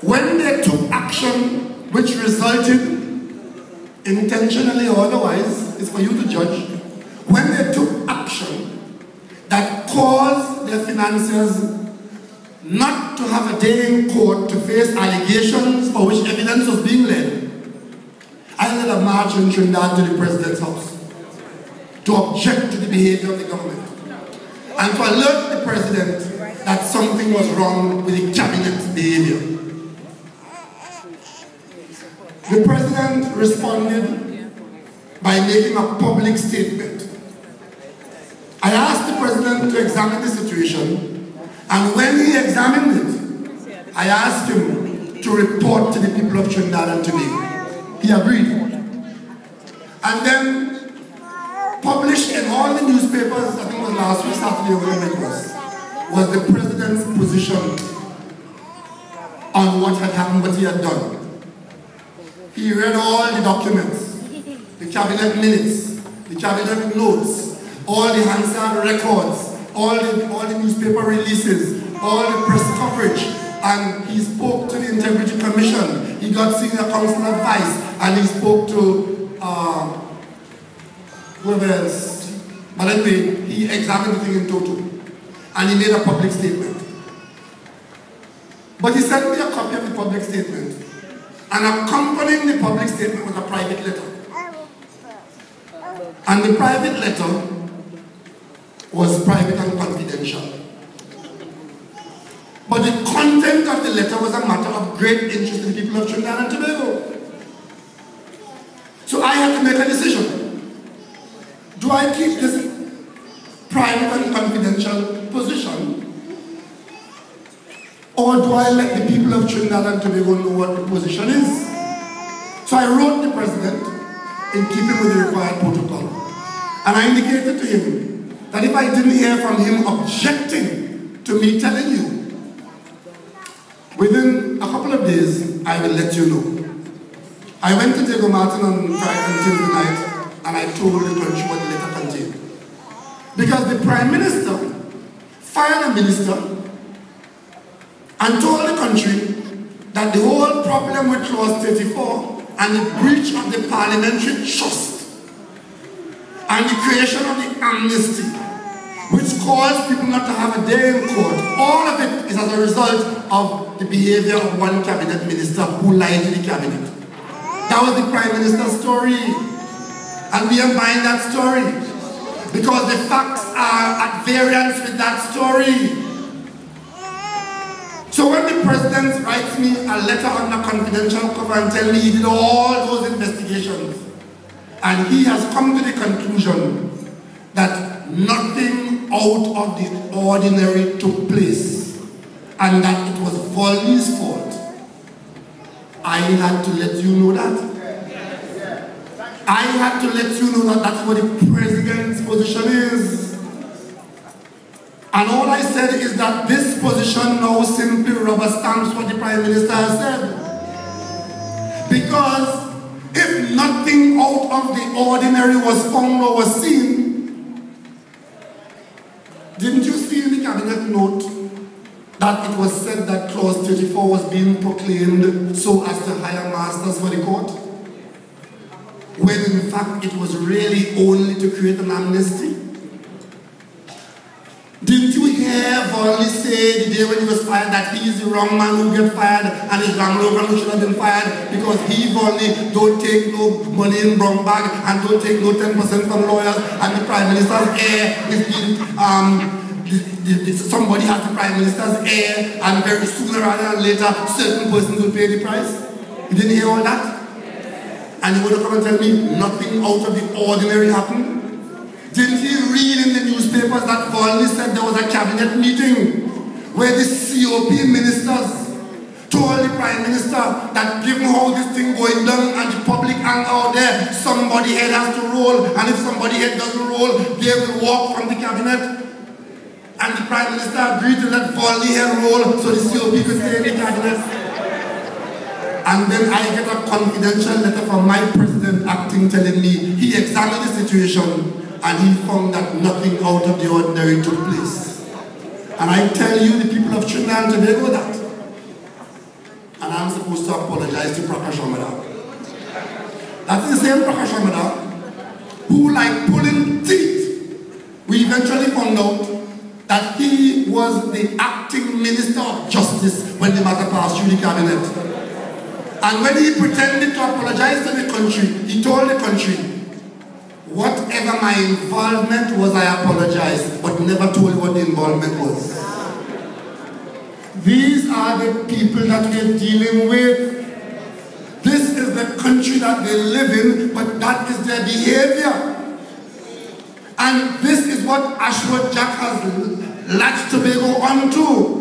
when they took action which resulted, intentionally or otherwise, it's for you to judge, when they took action that caused their financiers not to have a day in court to face allegations for which evidence was being led, I led a march in Trinidad to the president's house to object to the behavior of the government and to alert the president that something was wrong with the cabinet's behavior. The president responded by making a public statement. I asked the president to examine the situation, and when he examined it, I asked him to report to the people of Trinidad and Tobago. He agreed. And then published in all the newspapers, I think it was last week, Saturday, or whatever it was the president's position on what had happened, what he had done. He read all the documents, the cabinet minutes, the cabinet notes, all the Hansard records, all the newspaper releases, all the press coverage, and he spoke to the Integrity Commission. He got senior counsel advice, and he spoke to whoever else. But anyway, he examined the thing in total, and he made a public statement. But he sent me a copy of the public statement, and accompanying the public statement was a private letter. And the private letter was private and confidential. But the content of the letter was a matter of great interest to the people of Trinidad and Tobago. So I had to make a decision. Do I keep this private and confidential position, or do I let the people of Trinidad and Tobago know what the position is? So I wrote the president in keeping with the required protocol. And I indicated to him that if I didn't hear from him objecting to me telling you, within a couple of days, I will let you know. I went to Diego Martin on Tuesday night, and I told the country what the letter contained. Because the Prime Minister fired a minister and told the country that the whole problem with Clause 34 and the breach of the parliamentary trust and the creation of the amnesty, which caused people not to have a day in court, all of it is as a result of the behavior of one cabinet minister who lied to the cabinet. That was the Prime Minister's story. And we are buying that story because the facts are at variance with that story. So when the president writes me a letter under confidential cover and tells me he did all those investigations, and he has come to the conclusion that nothing out of the ordinary took place and that it was Rowley's fault, I had to let you know that. I had to let you know that that's what the president's position is. And all I said is that this position now simply rubber stamps what the Prime Minister has said. Because if nothing out of the ordinary was found or was seen, didn't you see in the cabinet note that it was said that Clause 34 was being proclaimed so as to hire masters for the court? When in fact it was really only to create an amnesty? Didn't you hear Rowley say the day when he was fired that he is the wrong man who got fired and it's wrong man who should have been fired because he, Rowley, don't take no money in brown bag and don't take no 10% from lawyers, and the Prime Minister's heir is being, somebody has the Prime Minister's heir, and very sooner rather than later certain persons will pay the price? You didn't hear all that? And you want to come and tell me nothing out of the ordinary happened? Didn't he read in the newspapers that Rowley said there was a cabinet meeting where the COP ministers told the Prime Minister that given how this thing going down and the public anger out there, somebody head has to roll, and if somebody head doesn't roll, they will walk from the cabinet? And the Prime Minister agreed to let Rowley head roll so the COP could stay in the cabinet. And then I get a confidential letter from my president acting telling me he examined the situation and he found that nothing out of the ordinary took place. And I tell you, the people of Trinidad and Tobago, that. And I I'm supposed to apologize to Prakash Ramadan. That's the same Prakash Ramadan who, like pulling teeth, we eventually found out that he was the acting Minister of Justice when the matter passed through the cabinet. And when he pretended to apologize to the country, he told the country, whatever my involvement was, I apologize, but never told what the involvement was. These are the people that we're dealing with. This is the country that they live in, but that is their behavior. And this is what Ashwood Jack has latched Tobago onto.